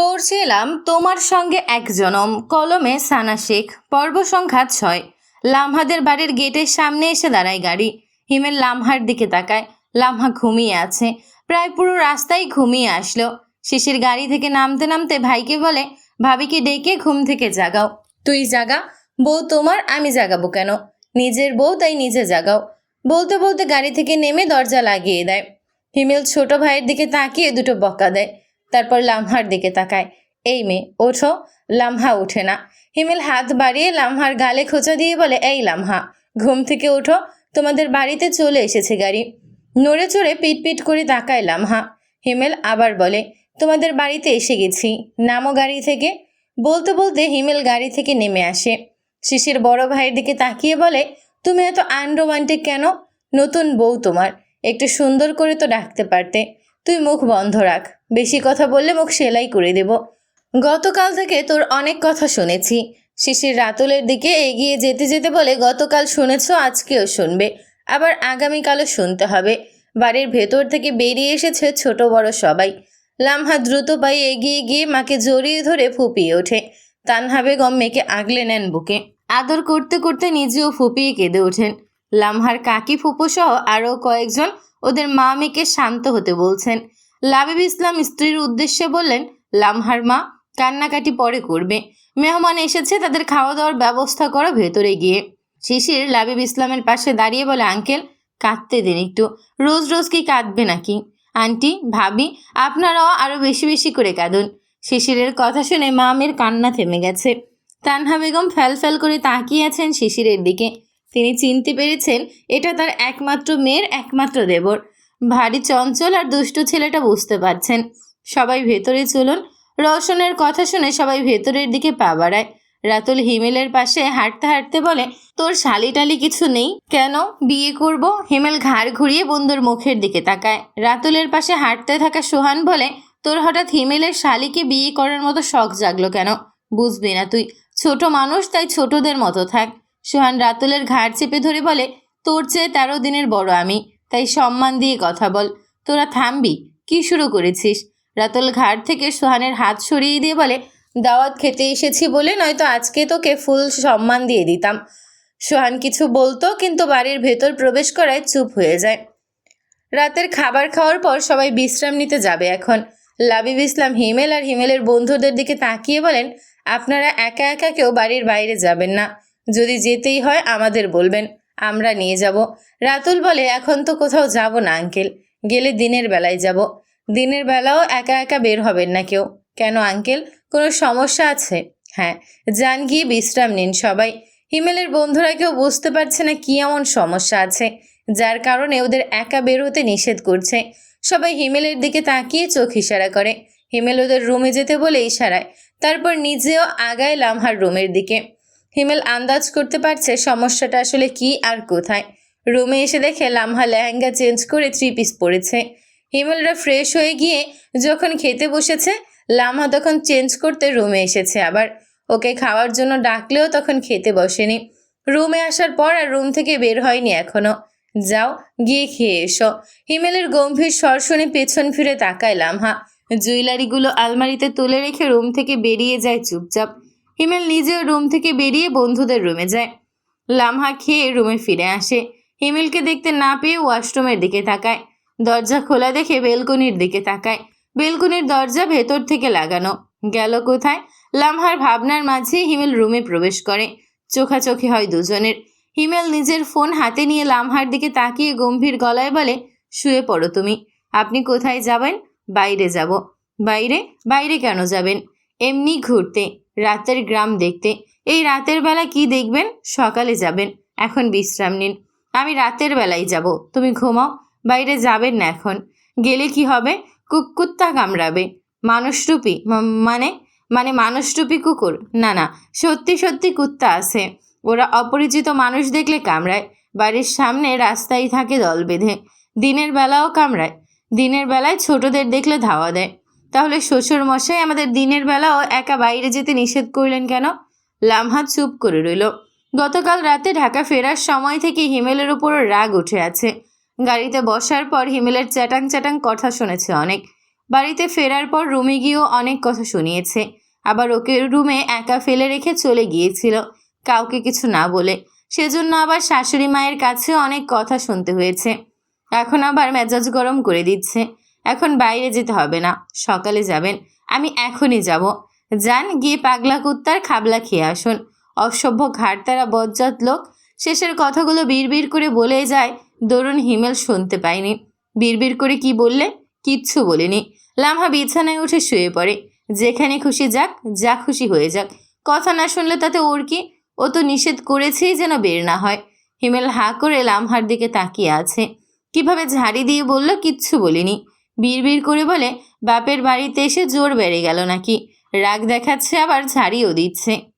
পড়ছিলাম তোমার সঙ্গে এক জনম, কলমে সানা শেখ, পর্ব সংখ্যা 6। লামহাদের বাড়ির গেটের সামনে এসে দাঁড়ায় গাড়ি। হিমেল লামহার দিকে তাকায়। লামহা ঘুমিয়ে আছে, প্রায় পুরো রাস্তায় ঘুমিয়ে আসলো। শিশির গাড়ি থেকে নামতে নামতে ভাইকে বলে, ভাবিকে ডেকে ঘুম থেকে জাগাও। তুই জাগা, বউ তোমার, আমি জাগাবো কেন? নিজের বউ, তাই নিজে জাগাও। বলতে বলতে গাড়ি থেকে নেমে দরজা লাগিয়ে দেয়। হিমেল ছোট ভাইয়ের দিকে তাকিয়ে দুটো বকা দেয়, তারপর লামহার দিকে তাকায়। এই মেয়ে, ওঠো। লামহা ওঠে না। হিমেল হাত বাড়িয়ে লামহার গালে খোঁচা দিয়ে বলে, এই লামহা, ঘুম থেকে ওঠো, তোমাদের বাড়িতে চলে এসেছে গাড়ি। নড়ে চড়ে পিটপিট করে তাকায় লামহা। হিমেল আবার বলে, তোমাদের বাড়িতে এসে গেছি, নামো গাড়ি থেকে। বলতে বলতে হিমেল গাড়ি থেকে নেমে আসে। শিশির বড় ভাইয়ের দিকে তাকিয়ে বলে, তুমি এত আনরোমান্টিক কেন? নতুন বউ তোমার, একটু সুন্দর করে তো ডাকতে পারতে। তুই মুখ বন্ধ রাখ, বেশি কথা বললে মুখ সেলাই করে দেব। গতকাল থেকে তোর অনেক কথা শুনেছি। শিশির রাতুলের দিকে এগিয়ে যেতে যেতে বলে, গতকাল শুনেছ, আজকেও শুনবে, আবার আগামীকালও শুনতে হবে। বাড়ির ভেতর থেকে বেরিয়ে এসেছে ছোট বড় সবাই। লামহা দ্রুত পায়ে এগিয়ে গিয়ে মাকে জড়িয়ে ধরে ফুপিয়ে ওঠে। তানহা বেগম মেয়েকে আগলে নেন বুকে, আদর করতে করতে নিজেও ফুপিয়ে কেঁদে ওঠেন। লামহার কাকি ফুপু সহ আরও কয়েকজন ওদের মা মেয়েকে শান্ত হতে বলছেন। লাবিব ইসলাম স্ত্রীর উদ্দেশ্যে বললেন, লামহার মা, কান্নাকাটি পরে করবে, মেহমান এসেছে, তাদের খাওয়া দাওয়ার ব্যবস্থা করো ভেতরে গিয়ে। শিশির লাবিব ইসলামের পাশে দাঁড়িয়ে বলে, আঙ্কেল, কাঁদতে দিন একটু, রোজ রোজ কি কাঁদবে নাকি? আন্টি, ভাবি, আপনারাও আরও বেশি বেশি করে কাঁদুন। শিশিরের কথা শুনে মামের কান্না থেমে গেছে। তানহা বেগম ফ্যাল করে তাকিয়ে আছেন শিশিরের দিকে। তিনি চিনতে পেরেছেন এটা তার একমাত্র মেয়ের একমাত্র দেবর। ভারী চঞ্চল আর দুষ্টু ছেলেটা বুঝতে পারছেন। সবাই ভেতরে চলুন। রওশনের কথা শুনে সবাই ভেতরের দিকে পা বাড়ায়। রাতুল হিমেলের পাশে হাঁটতে হাঁটতে বলে, তোর শালিটালি কিছু নেই কেন? বিয়ে করব? হিমেল ঘাড় ঘুরিয়ে বন্ধুর মুখের দিকে তাকায়। রাতুলের পাশে হাঁটতে থাকা সোহান বলে, তোর হঠাৎ হিমেলের শালিকে বিয়ে করার মতো শখ জাগলো কেন? বুঝবি না তুই, ছোট মানুষ, তাই ছোটদের মতো থাক। সোহান রাতুলের ঘাড় চেপে ধরে বলে, তোর চেয়ে 13 দিনের বড় আমি, তাই সম্মান দিয়ে কথা বল। তোরা থামবি? কি শুরু করেছিস? রাতুল ঘাড় থেকে সোহানের হাত সরিয়ে দিয়ে বলে, দাওয়াত খেতে এসেছি বলে, নয়তো আজকে তোকে ফুল সম্মান দিয়ে দিতাম। সোহান কিছু বলতো, কিন্তু বাড়ির ভেতর প্রবেশ করায় চুপ হয়ে যায়। রাতের খাবার খাওয়ার পর সবাই বিশ্রাম নিতে যাবে এখন। লাবিব ইসলাম হিমেল আর হিমেলের বন্ধুদের দিকে তাকিয়ে বলেন, আপনারা একা একা কেউ বাড়ির বাইরে যাবেন না, যদি যেতেই হয় আমাদের বলবেন, আমরা নিয়ে যাব। রাতুল বলে, এখন তো কোথাও যাব না আঙ্কেল, গেলে দিনের বেলায় যাব। দিনের বেলাও একা একা বের হবেন না কেউ? কেন আঙ্কেল, কোনো সমস্যা আছে? হ্যাঁ, যান, গিয়ে বিশ্রাম নিন সবাই। হিমেলের বন্ধুরা কেউ বুঝতে পারছে না কি এমন সমস্যা আছে যার কারণে ওদের একা বের হতে নিষেধ করছে। সবাই হিমেলের দিকে তাকিয়ে চোখ ইশারা করে। হিমেল ওদের রুমে যেতে বলে ইশারায়, তারপর নিজেও আগায় লামহার রুমের দিকে। হিমেল আন্দাজ করতে পারছে সমস্যাটা আসলে কি আর কোথায়। রুমে এসে দেখে লামহা লেহেঙ্গা চেঞ্জ করে 3 পিস পরেছে। হিমেলরা ফ্রেশ হয়ে গিয়ে যখন খেতে বসেছে, লামহা তখন চেঞ্জ করতে রুমে এসেছে আবার। ওকে খাওয়ার জন্য ডাকলেও তখন খেতে বসেনি। রুমে আসার পর আর রুম থেকে বের হয়নি এখনো। যাও, গিয়ে খেয়ে এসো। হিমেলের গম্ভীর স্বর শুনে পেছন ফিরে তাকায় লামহা। জুয়েলারিগুলো আলমারিতে তুলে রেখে রুম থেকে বেরিয়ে যায় চুপচাপ। হিমেল নিজেও রুম থেকে বেরিয়ে বন্ধুদের রুমে যায়। লামহা খেয়ে রুমে ফিরে আসে। হিমেলকে দেখতে না পেয়ে ওয়াশরুমের দিকে তাকায়। দরজা খোলা দেখে বেলকনির দিকে তাকায়। বেলকনির দরজা ভেতর থেকে লাগানো। গেল কোথায়? লামহার ভাবনার মাঝে হিমেল রুমে প্রবেশ করে। চোখাচোখি হয় দুজনের। হিমেল নিজের ফোন হাতে নিয়ে লামহার দিকে তাকিয়ে গম্ভীর গলায় বলে, শুয়ে পড়ো তুমি। আপনি কোথায় যাবেন? বাইরে যাব। বাইরে? বাইরে কেন যাবেন? এমনি ঘুরতে, রাতের গ্রাম দেখতে। এই রাতের বেলা কি দেখবেন? সকালে যাবেন। এখন বিশ্রাম নিন। আমি রাতের বেলায় যাব, তুমি ঘুমাও। বাইরে যাবেন না এখন। গেলে কি হবে? কুত্তা কামড়াবে। মানুষরূপী মানে মানুষরূপী কুকুর? না না, সত্যি সত্যি কুত্তা আছে। ওরা অপরিচিত মানুষ দেখলে কামড়ায়। বাড়ির সামনে রাস্তায় থাকে দল বেঁধে। দিনের বেলাও কামড়ায়। দিনের বেলায় ছোটদের দেখলে ধাওয়া দেয়। তাহলে শ্বশুর মশাই আমাদের দিনের বেলাও একা বাইরে যেতে নিষেধ করলেন কেন? লামহা চুপ করে রইল। গতকাল রাতে ঢাকা ফেরার সময় থেকে হিমেলের উপরও রাগ উঠে আছে। গাড়িতে বসার পর হিমেলের চ্যাটাং চ্যাটাং কথা শুনেছে অনেক। বাড়িতে ফেরার পর রুমে গিয়েও অনেক কথা শুনিয়েছে। আবার ওকে রুমে একা ফেলে রেখে চলে গিয়েছিল কাউকে কিছু না বলে। সেজন্য আবার শাশুড়ি মায়ের কাছে অনেক কথা শুনতে হয়েছে। এখন আবার মেজাজ গরম করে দিচ্ছে। এখন বাইরে যেতে হবে না, সকালে যাবেন। আমি এখনই যাব। যান, গিয়ে পাগলা কুত্তার খাবলা খেয়ে আসুন। অসভ্য ঘাড়তারা বজ্জাত লোক। শেষের কথাগুলো বিড়বিড় করে বলে যায়। দরুন হিমেল শুনতে পায়নি। বিড়বিড় করে কি বললে? কিচ্ছু বলিনি। লামহা বিছানায় উঠে শুয়ে পড়ে। যেখানে খুশি যাক, যা খুশি হয়ে যাক। কথা না শুনলে তাতে ওর কি? ও তো নিষেধ করেছেই যেন বের না হয়। হিমেল হাঁ করে লামহার দিকে তাকিয়ে আছে। কিভাবে ঝাড়ি দিয়ে বলল কিচ্ছু বলিনি। বিড়বিড় করে বলে বাপের বাড়িতে এসে জোর বেড়ে গেল নাকি? রাগ দেখাচ্ছে, আবার ঝাড়িও দিচ্ছে।